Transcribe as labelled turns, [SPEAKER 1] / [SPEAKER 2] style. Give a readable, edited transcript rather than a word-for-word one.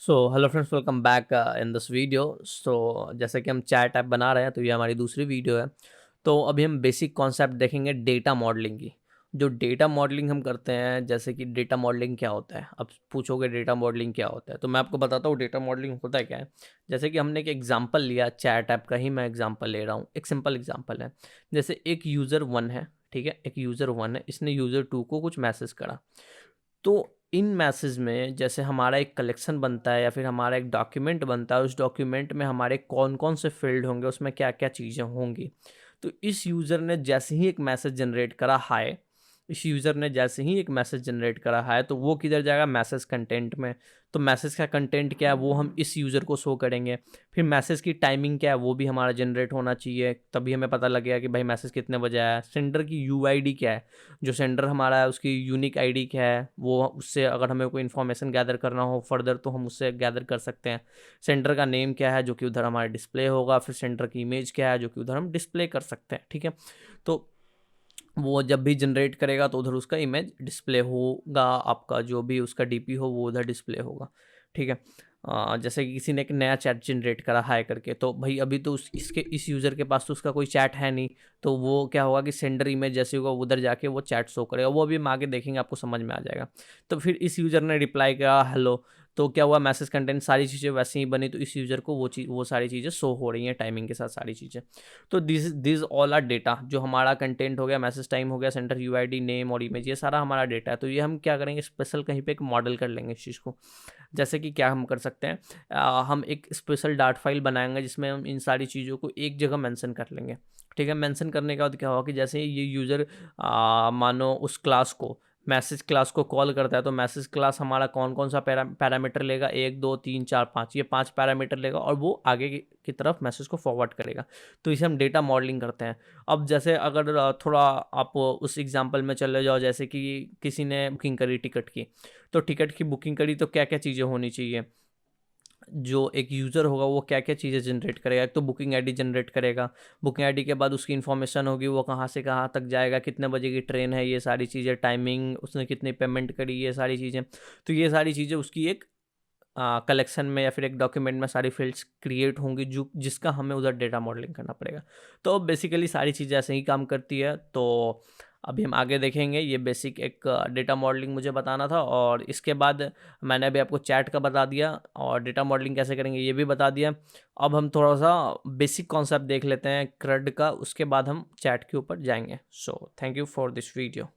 [SPEAKER 1] So hello friends, welcome back in this video. So जैसे कि हम चैट ऐप बना रहे हैं, तो ये हमारी दूसरी वीडियो है। तो अभी हम बेसिक कॉन्सेप्ट देखेंगे डेटा मॉडलिंग की। जो डेटा मॉडलिंग हम करते हैं, जैसे कि डेटा मॉडलिंग क्या होता है। अब पूछोगे डेटा मॉडलिंग क्या होता है, तो मैं आपको बताता हूँ डेटा मॉडलिंग होता है क्या है। जैसे कि हमने एक एग्जांपल लिया, चैट ऐप का ही मैं एग्जांपल ले रहा हूँ। एक सिंपल एग्जांपल है, जैसे एक यूज़र वन है, ठीक है। एक यूज़र वन है, इसने यूज़र टू को कुछ मैसेज करा। तो इन मैसेज में जैसे हमारा एक कलेक्शन बनता है या फिर हमारा एक डॉक्यूमेंट बनता है, उस डॉक्यूमेंट में हमारे कौन कौन से फील्ड होंगे, उसमें क्या क्या चीज़ें होंगी। तो इस यूज़र ने जैसे ही एक मैसेज जनरेट करा हाय, इस यूज़र ने जैसे ही एक मैसेज जनरेट करा है, तो वो किधर जाएगा, मैसेज कंटेंट में। तो मैसेज का कंटेंट क्या है, वो हम इस यूज़र को शो करेंगे। फिर मैसेज की टाइमिंग क्या है, वो भी हमारा जनरेट होना चाहिए, तभी हमें पता लगेगा कि भाई मैसेज कितने बजे आया। सेंडर की यूआईडी क्या है, जो सेंडर हमारा है उसकी यूनिक आईडी क्या है, वो उससे अगर हमें कोई इन्फॉर्मेशन गैदर करना हो फर्दर, तो हम उससे गैदर कर सकते हैं। सेंडर का नेम क्या है, जो कि उधर हमारा डिस्प्ले होगा। फिर सेंडर की इमेज क्या है, जो कि उधर हम डिस्प्ले कर सकते हैं, ठीक है। तो वो जब भी जनरेट करेगा, तो उधर उसका इमेज डिस्प्ले होगा, आपका जो भी उसका डीपी हो वो उधर डिस्प्ले होगा, ठीक है। जैसे कि किसी ने एक नया चैट जनरेट करा हाय करके, तो भाई अभी तो इसके इस यूज़र के पास तो उसका कोई चैट है नहीं। तो वो क्या होगा कि सेंडर इमेज जैसे होगा, उधर जाके वो चैट शो करेगा। वो अभी हम आगे देखेंगे, आपको समझ में आ जाएगा। तो फिर इस यूज़र ने रिप्लाई करा हेलो, तो क्या हुआ, मैसेज कंटेंट सारी चीज़ें वैसे ही बनी, तो इस यूज़र को वो सारी चीज़ें शो हो रही हैं टाइमिंग के साथ, सारी चीज़ें। तो दिस ऑल आर डेटा, जो हमारा कंटेंट हो गया, मैसेज टाइम हो गया, सेंटर यूआईडी, नेम और इमेज, ये सारा हमारा डेटा है। तो ये हम क्या करेंगे, स्पेशल कहीं पे एक मॉडल कर लेंगे इस चीज़ को। जैसे कि क्या हम कर सकते हैं, हम एक स्पेशल डाट फाइल बनाएंगे, जिसमें हम इन सारी चीज़ों को एक जगह मेंशन कर लेंगे, ठीक है। मेंशन करने के बाद क्या होगा कि जैसे ये यूज़र मानो उस क्लास को, मैसेज क्लास को कॉल करता है, तो मैसेज क्लास हमारा कौन कौन सा पैरामीटर लेगा, 1 2 3 4 5, ये 5 पैरामीटर लेगा, और वो आगे की तरफ मैसेज को फॉरवर्ड करेगा। तो इसे हम डेटा मॉडलिंग करते हैं। अब जैसे अगर थोड़ा आप उस एग्जांपल में चले जाओ, जैसे कि किसी ने बुकिंग करी टिकट की, तो टिकट की बुकिंग करी, तो क्या क्या चीज़ें होनी चाहिए। जो एक यूज़र होगा वो क्या क्या चीज़ें जनरेट करेगा, एक तो बुकिंग आईडी जनरेट करेगा। बुकिंग आईडी के बाद उसकी इन्फॉर्मेशन होगी, वो कहाँ से कहाँ तक जाएगा, कितने बजे की ट्रेन है, ये सारी चीज़ें, टाइमिंग, उसने कितनी पेमेंट करी, ये सारी चीज़ें। तो ये सारी चीज़ें उसकी एक कलेक्शन में या फिर एक डॉक्यूमेंट में सारी फील्ड्स क्रिएट होंगी, जो जिसका हमें उधर डेटा मॉडलिंग करना पड़ेगा। तो बेसिकली सारी चीज़ें ऐसे ही काम करती है। तो अभी हम आगे देखेंगे, ये बेसिक एक डेटा मॉडलिंग मुझे बताना था, और इसके बाद मैंने अभी आपको चैट का बता दिया, और डेटा मॉडलिंग कैसे करेंगे ये भी बता दिया। अब हम थोड़ा सा बेसिक कॉन्सेप्ट देख लेते हैं क्रड का, उसके बाद हम चैट के ऊपर जाएंगे। So thank you for this video.